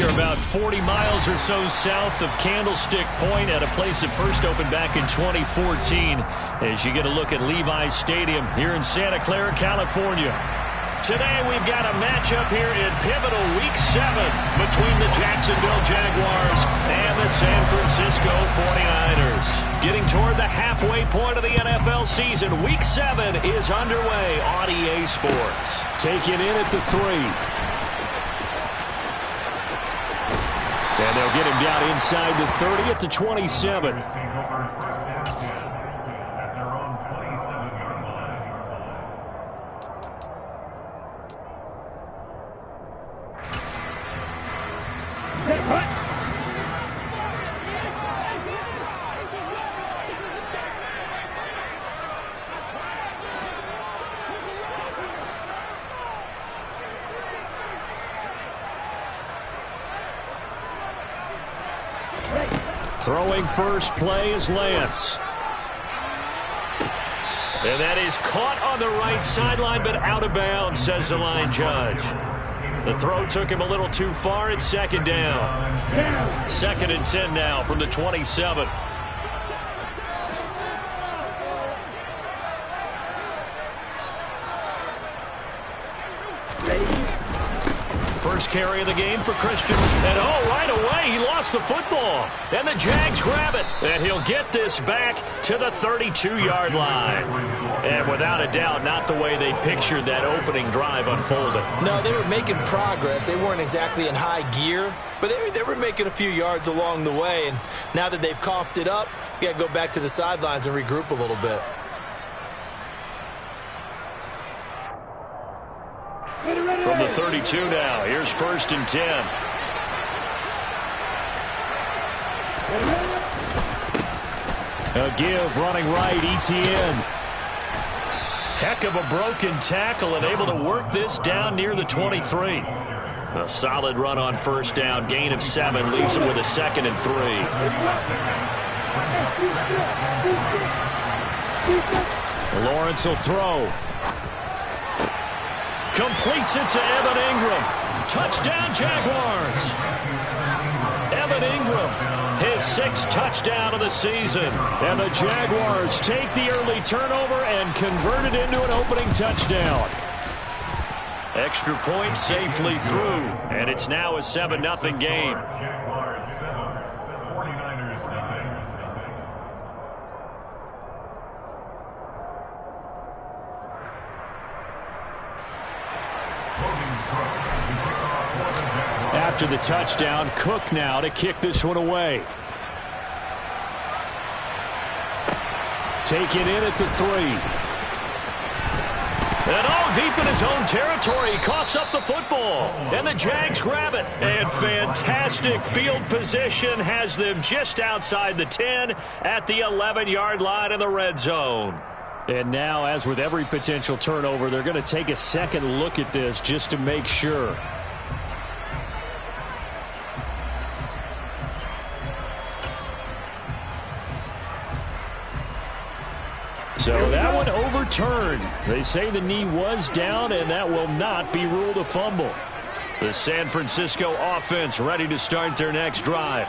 We are about 40 miles or so south of Candlestick Point at a place that first opened back in 2014 as you get a look at Levi's Stadium here in Santa Clara, California. Today we've got a matchup here in pivotal Week 7 between the Jacksonville Jaguars and the San Francisco 49ers. Getting toward the halfway point of the NFL season, Week 7 is underway on EA Sports. Taking in at the 3. And they'll get him down inside the 30 at the 27. Throwing first play is Lance. And that is caught on the right sideline, but out of bounds, says the line judge. The throw took him a little too far. It's second down. 2nd and 10 now from the 27. First carry of the game for Christian. And right away, he lost the football. And the Jags grab it. And he'll get this back to the 32-yard line. And without a doubt, not the way they pictured that opening drive unfolding. No, they were making progress. They weren't exactly in high gear, but they were making a few yards along the way. And now that they've coughed it up, you got to go back to the sidelines and regroup a little bit. From the 32 now, here's 1st and 10. A give running right, Etienne. Heck of a broken tackle and able to work this down near the 23. A solid run on first down, gain of 7, leaves him with a 2nd and 3. Lawrence will throw. Completes it to Evan Ingram. Touchdown, Jaguars. Evan Ingram, his 6th touchdown of the season. And the Jaguars take the early turnover and convert it into an opening touchdown. Extra point safely through. And it's now a 7-0 game. After the touchdown, Cook now to kick this one away. Taken in at the 3. And deep in his own territory, he coughs up the football. And the Jags grab it. And fantastic field position has them just outside the 10 at the 11-yard line in the red zone. And now, as with every potential turnover, they're going to take a second look at this just to make sure. So that one overturned. They say the knee was down, and that will not be ruled a fumble. The San Francisco offense ready to start their next drive.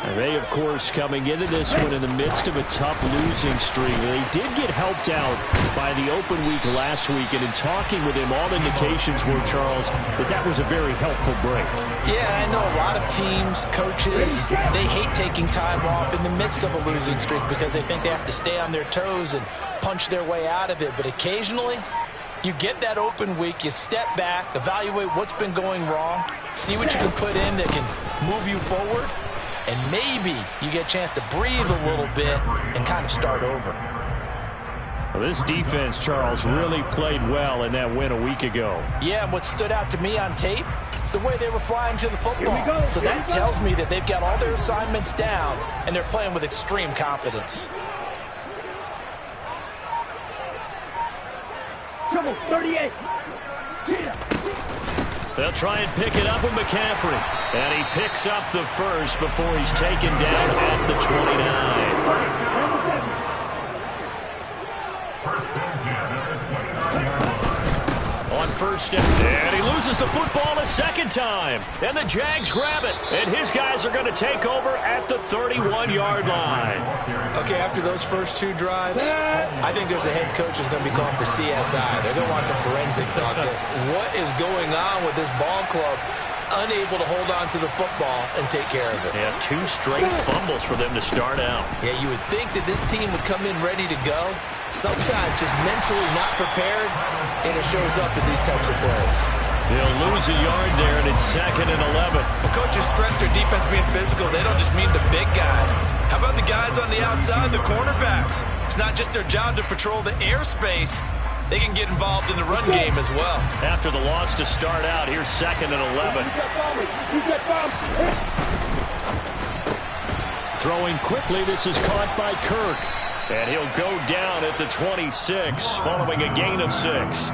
And they, of course, coming into this one in the midst of a tough losing streak. They did get helped out by the open week last week, and in talking with him, all indications were, Charles, that was a very helpful break. Yeah, I know a lot of teams, coaches, they hate taking time off in the midst of a losing streak because they think they have to stay on their toes and punch their way out of it. But occasionally, you get that open week, you step back, evaluate what's been going wrong, see what you can put in that can move you forward, and maybe you get a chance to breathe a little bit and kind of start over. Well, this defense, Charles, really played well in that win a week ago. Yeah, and what stood out to me on tape, the way they were flying to the football. So that tells me that they've got all their assignments down, and they're playing with extreme confidence. Come on, 38. They'll try and pick it up with McCaffrey. And he picks up the first before he's taken down at the 29. on first down. And he loses the football a second time. And the Jags grab it. And his guys are going to take over at the 31-yard line. Okay, after those first two drives, I think there's a head coach who's going to be calling for CSI. They're going to want some forensics on this. What is going on with this ball club? Unable to hold on to the football and take care of it. Yeah, 2 straight fumbles for them to start out. Yeah, you would think that this team would come in ready to go. Sometimes just mentally not prepared, and it shows up in these types of plays. They'll lose a yard there, and it's 2nd and 11. When coaches stress their defense being physical, they don't just mean the big guys. How about the guys on the outside, the cornerbacks? It's not just their job to patrol the airspace. They can get involved in the run game as well. After the loss to start out, here's 2nd and 11. Throwing quickly, this is caught by Kirk. And he'll go down at the 26, following a gain of 6.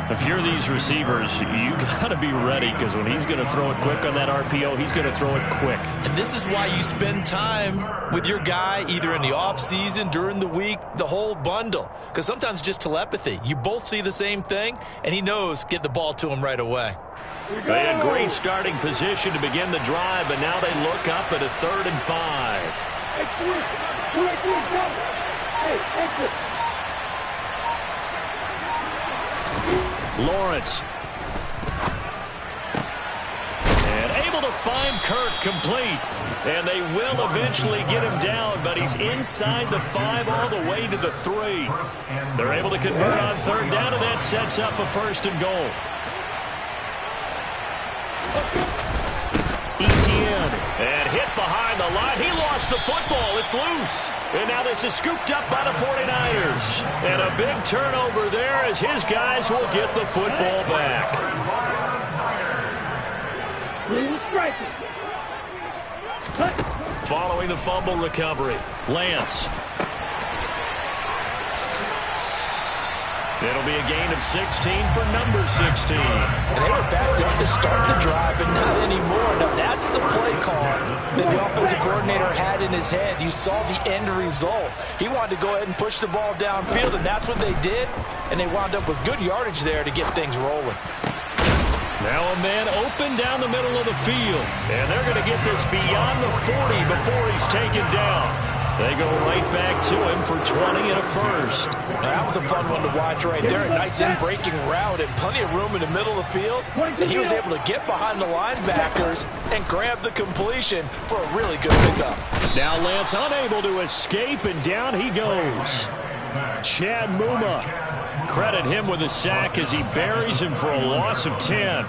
If you're these receivers, you got to be ready, because when he's going to throw it quick on that RPO, he's going to throw it quick. And this is why you spend time with your guy, either in the offseason, during the week, the whole bundle. Because sometimes it's just telepathy. You both see the same thing, and he knows get the ball to him right away. They had great starting position to begin the drive, but now they look up at a 3rd and 5. Lawrence. And able to find Kirk complete. And they will eventually get him down, but he's inside the 5 all the way to the 3. They're able to convert on 3rd down, and that sets up a 1st and goal. Etienne. And hit behind the line. He lost the football. It's loose. And now this is scooped up by the 49ers. And a big turnover there as his guys will get the football back. Following the fumble recovery, Lance. It'll be a gain of 16 for number 16. And they were backed up to start the drive, but not anymore. Now, that's the play call that the offensive coordinator had in his head. You saw the end result. He wanted to go ahead and push the ball downfield, and that's what they did. And they wound up with good yardage there to get things rolling. Now a man open down the middle of the field. And they're going to get this beyond the 40 before he's taken down. They go right back to him for 20 and a 1st. Now, that was a fun one to watch right there. A nice in-breaking route and plenty of room in the middle of the field. And he was able to get behind the linebackers and grab the completion for a really good pickup. Now Lance unable to escape, and down he goes. Chad Muma. Credit him with a sack as he buries him for a loss of 10.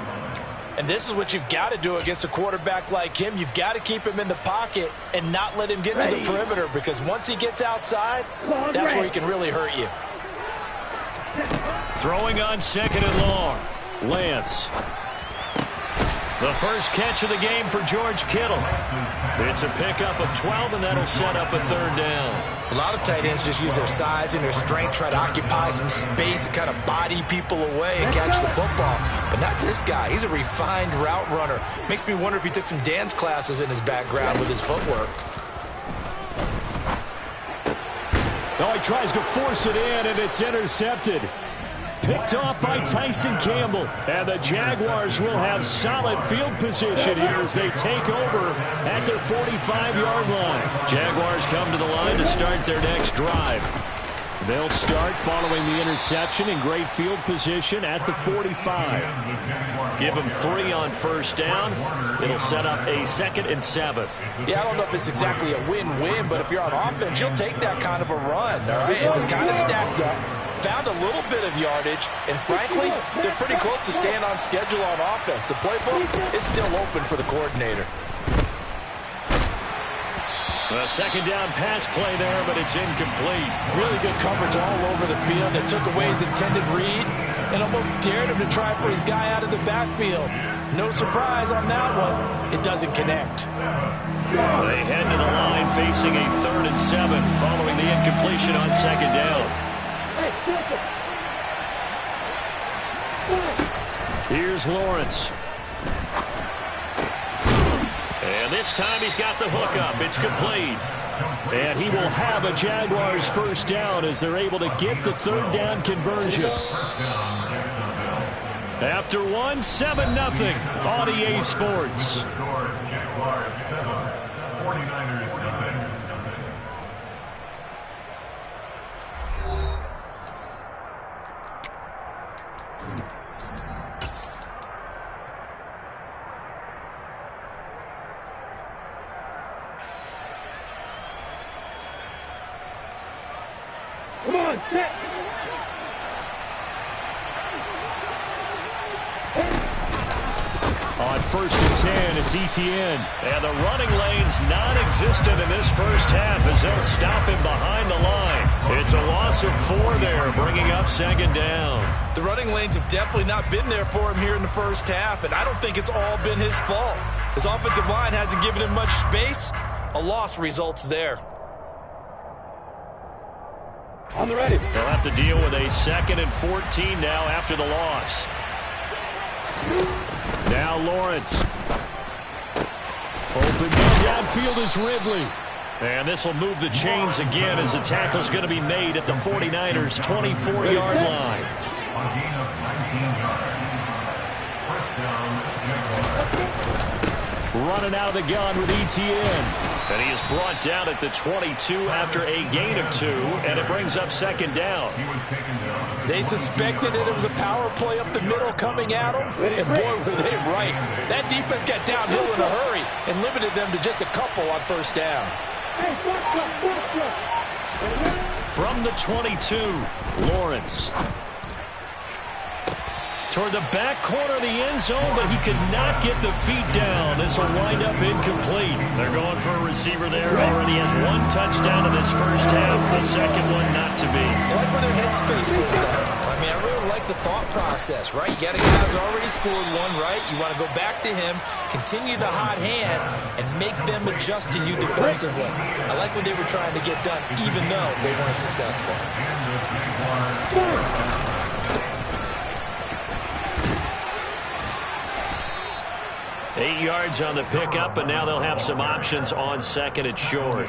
And this is what you've got to do against a quarterback like him. You've got to keep him in the pocket and not let him get to the perimeter, because once he gets outside, that's where he can really hurt you. Throwing on 2nd and long. Lance. The first catch of the game for George Kittle. It's a pickup of 12, and that'll set up a 3rd down. A lot of tight ends just use their size and their strength, try to occupy some space and kind of body people away and catch the football. But not this guy. He's a refined route runner. Makes me wonder if he took some dance classes in his background with his footwork. Oh, he tries to force it in, and it's intercepted. Picked off by Tyson Campbell. And the Jaguars will have solid field position here as they take over at their 45-yard line. Jaguars come to the line to start their next drive. They'll start following the interception in great field position at the 45. Give them 3 on 1st down. It'll set up a 2nd and 7. Yeah, I don't know if it's exactly a win-win, but if you're on offense, you'll take that kind of a run, all right? It was kind of stacked up. Found a little bit of yardage, and frankly, they're pretty close to staying on schedule on offense. The playbook is still open for the coordinator. A 2nd down pass play there, but it's incomplete. Really good coverage all over the field. It took away his intended read and almost dared him to try for his guy out of the backfield. No surprise on that one. It doesn't connect. They head to the line facing a 3rd and 7 following the incompletion on 2nd down. Here's Lawrence. And this time he's got the hookup. It's complete. And he will have a Jaguars 1st down as they're able to get the 3rd down conversion. After one, 7-0 on EA Sports. Jaguars 7, 49ers 9. Come on, set. On 1st and 10, it's Etienne. And the running lane's non-existent in this first half as they'll stop him behind the line. It's a loss of 4 there, bringing up 2nd down. The running lanes have definitely not been there for him here in the first half, and I don't think it's all been his fault. His offensive line hasn't given him much space. A loss results there. On the ready. They'll have to deal with a 2nd and 14 now after the loss. Now Lawrence. Open downfield is Ridley. And this will move the chains again as the tackle's going to be made at the 49ers' 24-yard line. On gain of 19 yards. First down, Jaguars. Running out of the gun with Etienne. And he is brought down at the 22 after a gain of 2, and it brings up 2nd down. He was taken down. They suspected it was a power play up the middle coming at them, and boy, were they right. That defense got downhill in a hurry and limited them to just a couple on 1st down. From the 22, Lawrence. Toward the back corner of the end zone, but he could not get the feet down. This will wind up incomplete. They're going for a receiver there. Already has 1 touchdown in this first half. The second one not to be. I like where their headspace is, though. I mean, I really like the thought process, right? You got a guy who's already scored 1, right? You want to go back to him, continue the hot hand, and make them adjust to you defensively. I like what they were trying to get done, even though they weren't successful. And the Jaguars. 8 yards on the pickup, and now they'll have some options on 2nd and short.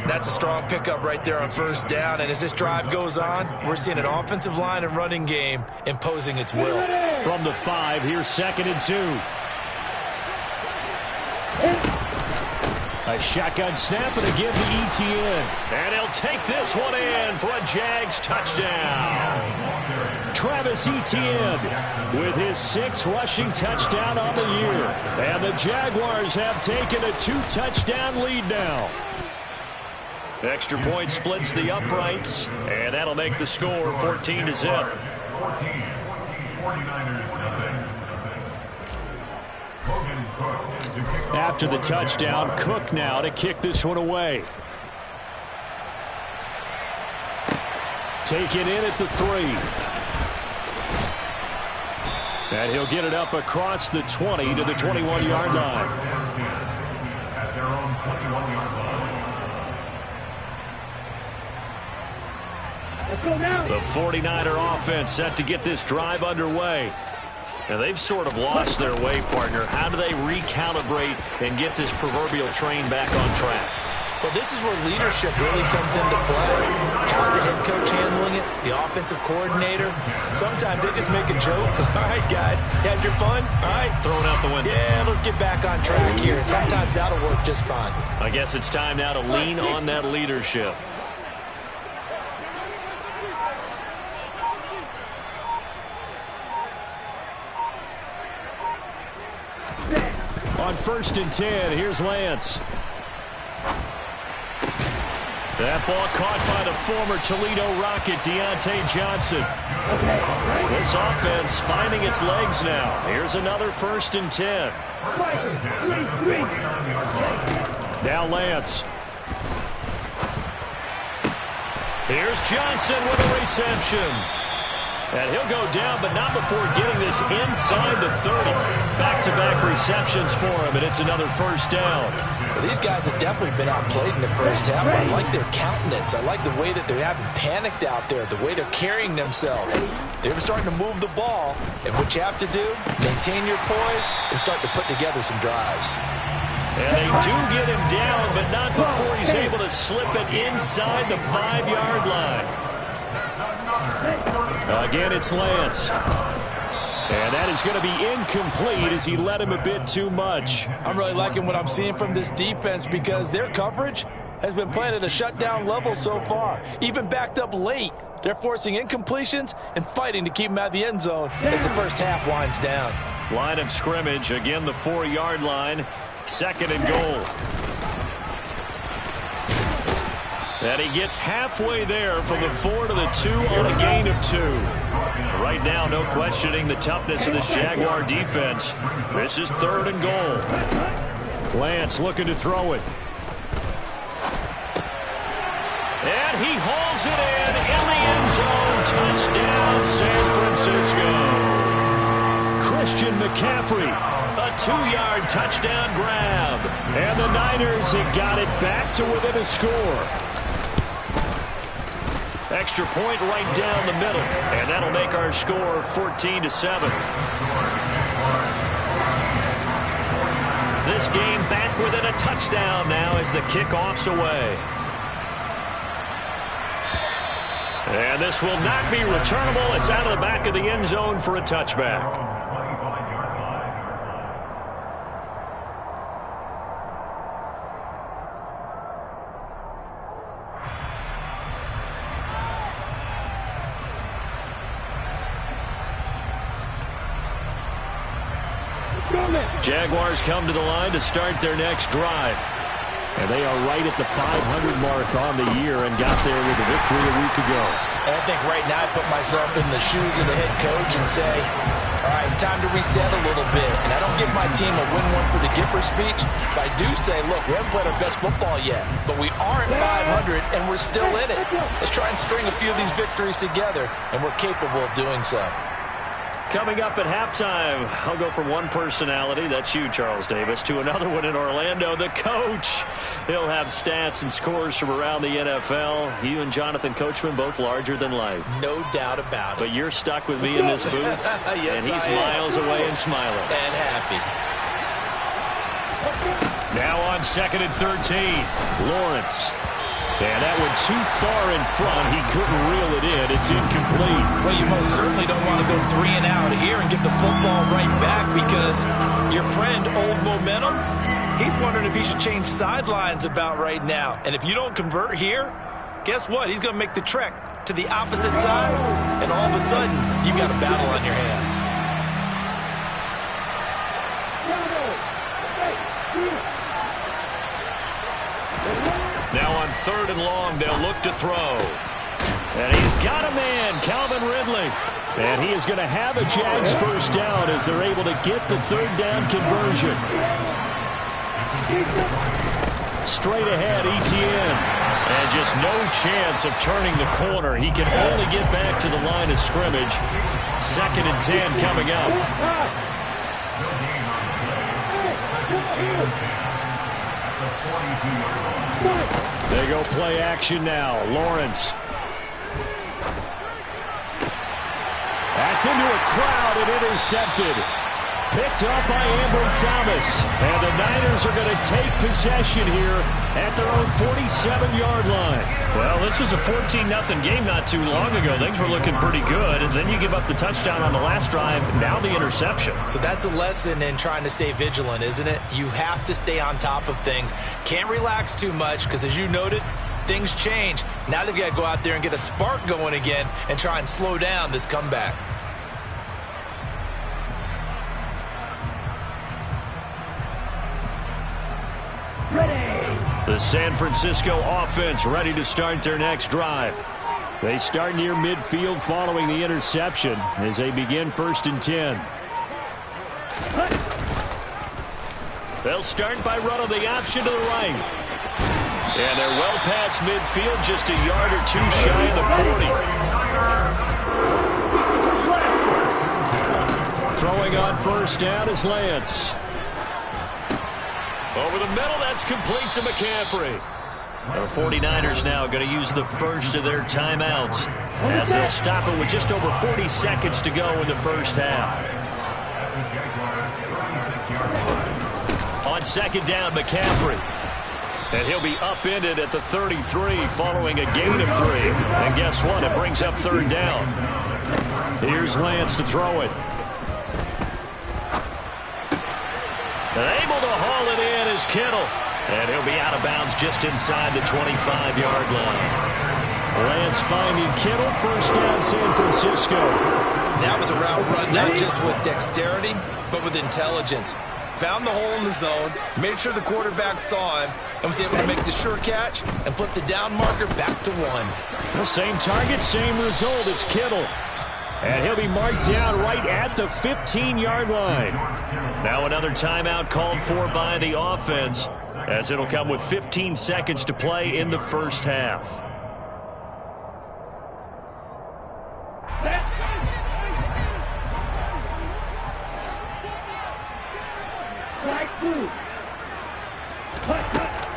That's a strong pickup right there on 1st down, and as this drive goes on, we're seeing an offensive line and running game imposing its will. From the 5, here's 2nd and 2. A shotgun snap, and again to Etienne. And he'll take this one in for a Jags touchdown. Travis Etienne with his 6th rushing touchdown on the year. And the Jaguars have taken a 2-touchdown lead now. Extra point splits the uprights, and that'll make the score 14-0. 14. 49ers nothing. After the touchdown, Cook now to kick this one away. Taken in at the 3. And he'll get it up across the 20 to the 21-yard line. At their own 21-yard line. The 49er offense set to get this drive underway. Now, they've sort of lost their way, partner. How do they recalibrate and get this proverbial train back on track? Well, this is where leadership really comes into play. How's the head coach handling it? The offensive coordinator? Sometimes they just make a joke. All right, guys, had your fun? All right. Thrown out the window. Yeah, let's get back on track here. And sometimes that'll work just fine. I guess it's time now to lean on that leadership. On 1st and 10, here's Lance. That ball caught by the former Toledo Rocket, Deontay Johnson. This offense finding its legs now. Here's another 1st and 10. Now Lance. Here's Johnson with a reception. And he'll go down, but not before getting this inside the 30. Back-to-back receptions for him, and it's another 1st down. Well, these guys have definitely been outplayed in the first half. I like their countenance. I like the way that they haven't panicked out there, the way they're carrying themselves. They're starting to move the ball, and what you have to do, maintain your poise and start to put together some drives. And they do get him down, but not before he's able to slip it inside the 5-yard line. Again, it's Lance. And that is going to be incomplete as he led him a bit too much. I'm really liking what I'm seeing from this defense because their coverage has been playing at a shutdown level so far. Even backed up late, they're forcing incompletions and fighting to keep them out of the end zone as the first half winds down. Line of scrimmage, again the 4-yard line, 2nd and goal. And he gets halfway there from the 4 to the 2 on a gain of 2. Right now, no questioning the toughness of this Jaguar defense. This is 3rd and goal. Lance looking to throw it. And he hauls it in the end zone. Touchdown, San Francisco. Christian McCaffrey, a 2-yard touchdown grab. And the Niners have got it back to within a score. Extra point right down the middle. And that'll make our score 14-7. This game back within a touchdown now as the kickoff's away. And this will not be returnable. It's out of the back of the end zone for a touchback. Jaguars come to the line to start their next drive. And they are right at the 500 mark on the year and got there with a victory a week ago. And I think right now I put myself in the shoes of the head coach and say, all right, time to reset a little bit. And I don't give my team a win one for the Gipper speech, but I do say, look, we haven't played our best football yet, but we are at 500 and we're still in it. Let's try and string a few of these victories together, and we're capable of doing so. Coming up at halftime, I'll go from one personality, that's you, Charles Davis, to another one in Orlando, the coach. He'll have stats and scores from around the NFL. You and Jonathan Coachman both larger than life. No doubt about it. But you're stuck with me in this booth, yes, and he's miles away and smiling. And happy. Now on 2nd and 13, Lawrence. And that went too far in front. He couldn't reel it in. It's incomplete. Well, you most certainly don't want to go 3 and out here and get the football right back because your friend, Old Momentum, he's wondering if he should change sidelines about right now. And if you don't convert here, guess what? He's going to make the trek to the opposite side, and all of a sudden, you've got a battle on your hands. Now on 3rd and long, they'll look to throw. And he's got a man, Calvin Ridley. And he is going to have a Jags first down as they're able to get the 3rd down conversion. Straight ahead, Etienne. And just no chance of turning the corner. He can only get back to the line of scrimmage. 2nd and 10 coming up. They go play action now. Lawrence. That's into a crowd and intercepted. Picked up by Ambry Thomas. And the Niners are going to take possession here at their own 47-yard line. Well, this was a 14-0 game not too long ago. Things were looking pretty good. And then you give up the touchdown on the last drive. Now the interception. So that's a lesson in trying to stay vigilant, isn't it? You have to stay on top of things. Can't relax too much because, as you noted, things change. Now they've got to go out there and get a spark going again and try and slow down this comeback. The San Francisco offense ready to start their next drive. They start near midfield following the interception as they begin 1st and 10. They'll start by running the option to the right. And they're well past midfield, just a yard or two shy of the 40. Throwing on 1st down is Lance. Over the middle, that's complete to McCaffrey. The 49ers now going to use the first of their timeouts as they'll stop it with just over 40 seconds to go in the first half. On 2nd down, McCaffrey. And he'll be upended at the 33 following a gain of 3. And guess what? It brings up 3rd down. Here's Lance to throw it. Able to haul it in is Kittle. And he'll be out of bounds just inside the 25-yard line. Lance finding Kittle, first down San Francisco. That was a route run not just with dexterity, but with intelligence. Found the hole in the zone, made sure the quarterback saw him, and was able to make the sure catch and flip the down marker back to 1. The same target, same result. It's Kittle. And he'll be marked down right at the 15-yard line. Now another timeout called for by the offense, as it'll come with 15 seconds to play in the first half.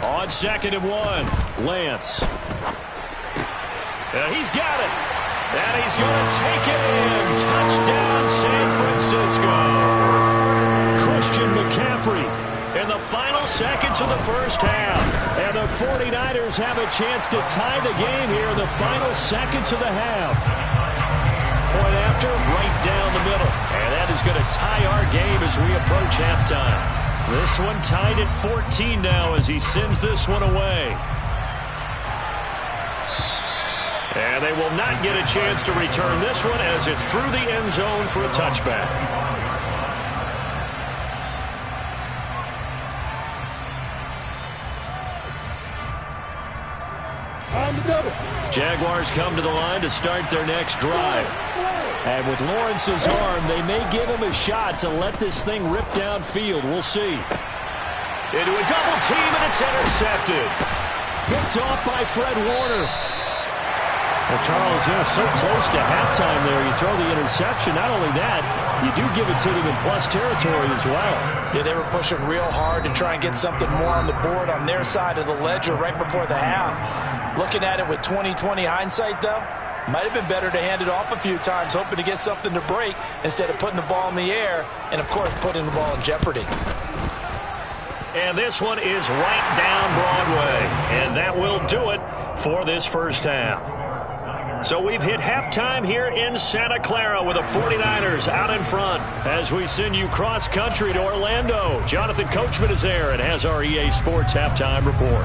On 2nd and 1, Lance. He's got it. And he's going to take it in. Touchdown, San Francisco. Christian McCaffrey in the final seconds of the first half. And the 49ers have a chance to tie the game here in the final seconds of the half. Point after, right down the middle. And that is going to tie our game as we approach halftime. This one tied at 14 now as he sends this one away. And they will not get a chance to return this one as it's through the end zone for a touchback. Jaguars come to the line to start their next drive. And with Lawrence's arm, they may give him a shot to let this thing rip downfield. We'll see. Into a double team, and it's intercepted. Picked off by Fred Warner. Well, Charles, so close to halftime there. You throw the interception. Not only that, you do give it to them in plus territory as well. Yeah, they were pushing real hard to try and get something more on the board on their side of the ledger right before the half. Looking at it with 20/20 hindsight, though, might have been better to hand it off a few times, hoping to get something to break instead of putting the ball in the air and, of course, putting the ball in jeopardy. And this one is right down Broadway. And that will do it for this first half. So we've hit halftime here in Santa Clara with the 49ers out in front as we send you cross-country to Orlando. Jonathan Coachman is there and has our EA Sports halftime report.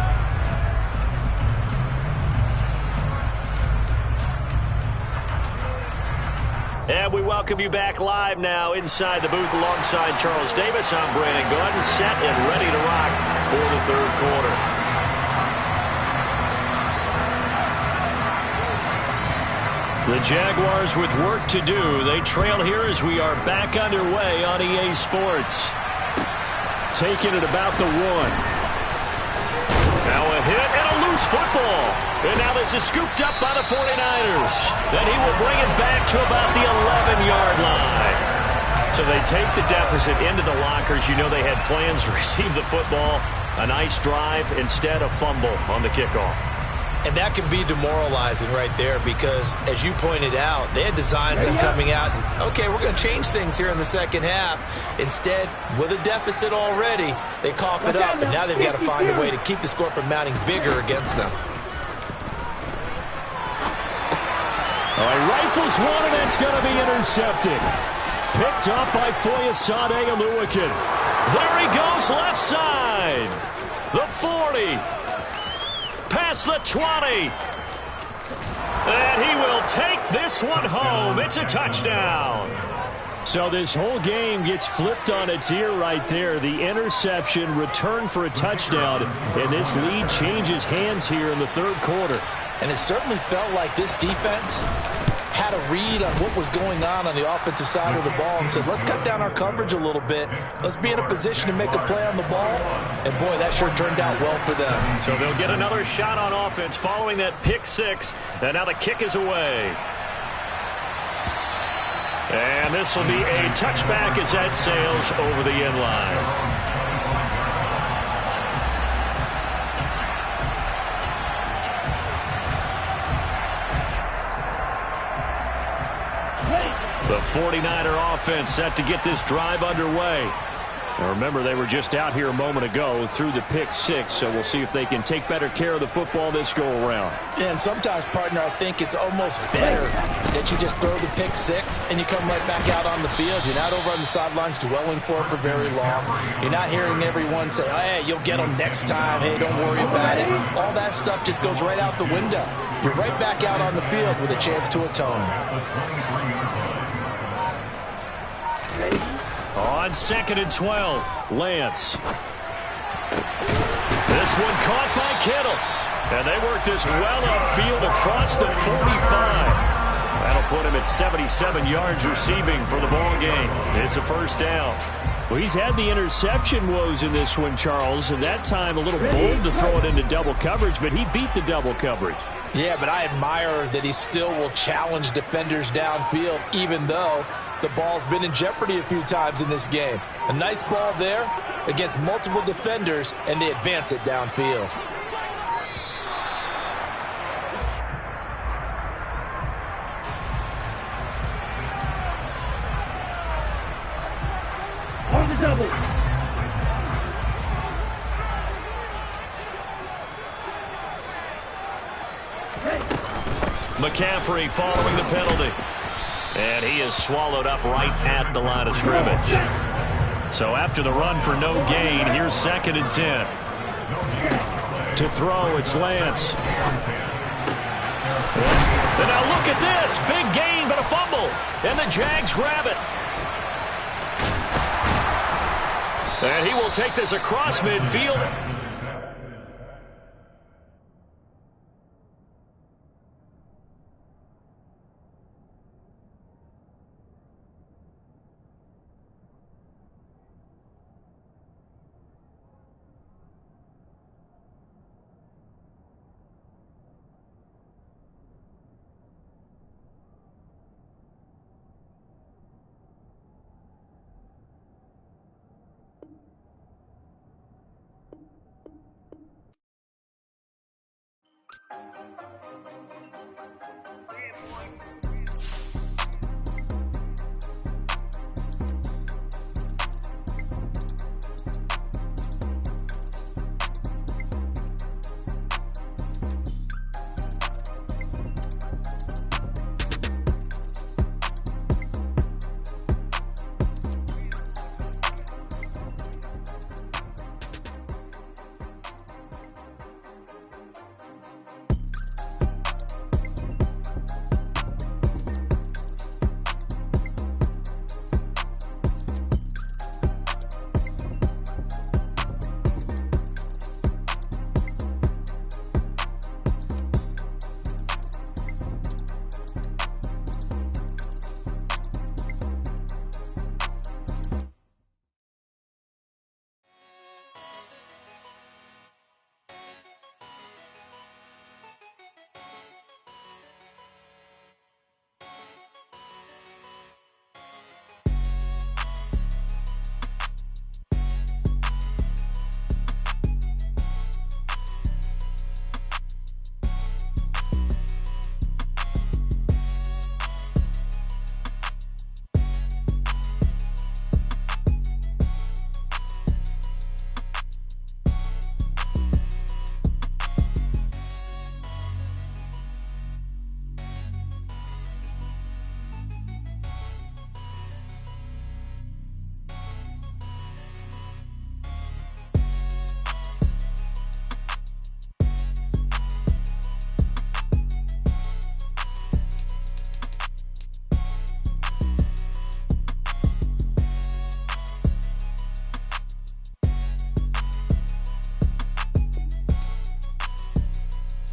And we welcome you back live now inside the booth alongside Charles Davis. I'm Brandon Gordon, set and ready to rock for the third quarter. The Jaguars with work to do. They trail here as we are back underway on EA Sports. Taking it about the 1. Now a hit and a loose football. And now this is scooped up by the 49ers. Then he will bring it back to about the 11-yard line. So they take the deficit into the lockers. You know they had plans to receive the football. A nice drive, instead a fumble on the kickoff. And that can be demoralizing right there because, as you pointed out, they had designs on coming out and, okay, we're going to change things here in the second half. Instead, with a deficit already, they cough it up, and now they've got to find a way to keep the score from mounting bigger against them. All right, rifles one, and it's going to be intercepted. Picked up by Foyesade Oluwakin. There he goes, left side. The 40. Past the 20. And he will take this one home. It's a touchdown. So this whole game gets flipped on its ear right there. The interception, return for a touchdown, and this lead changes hands here in the third quarter. And it certainly felt like this defense had a read on what was going on the offensive side of the ball and said, let's cut down our coverage a little bit. Let's be in a position to make a play on the ball. And, boy, that sure turned out well for them. So they'll get another shot on offense following that pick six. And now the kick is away. And this will be a touchback as that sails over the end line. The 49er offense set to get this drive underway. Now remember, they were just out here a moment ago through the pick six, so we'll see if they can take better care of the football this go-around. Yeah, and sometimes, partner, I think it's almost better that you just throw the pick six and you come right back out on the field. You're not over on the sidelines dwelling for it for very long. You're not hearing everyone say, oh, hey, you'll get them next time. Hey, don't worry about it. All that stuff just goes right out the window. You're right back out on the field with a chance to atone. On 2nd and 12, Lance. This one caught by Kittle. And they work this well upfield across the 45. That'll put him at 77 yards receiving for the ball game. It's a first down. Well, he's had the interception woes in this one, Charles, and that time a little bold to throw it into double coverage, but he beat the double coverage. Yeah, but I admire that he still will challenge defenders downfield, even though the ball's been in jeopardy a few times in this game. A nice ball there against multiple defenders, and they advance it downfield. On the double. McCaffrey following the penalty. And he is swallowed up right at the line of scrimmage. So after the run for no gain, here's 2nd and 10. To throw, it's Lance. And now look at this. Big gain, but a fumble. And the Jags grab it. And he will take this across midfield.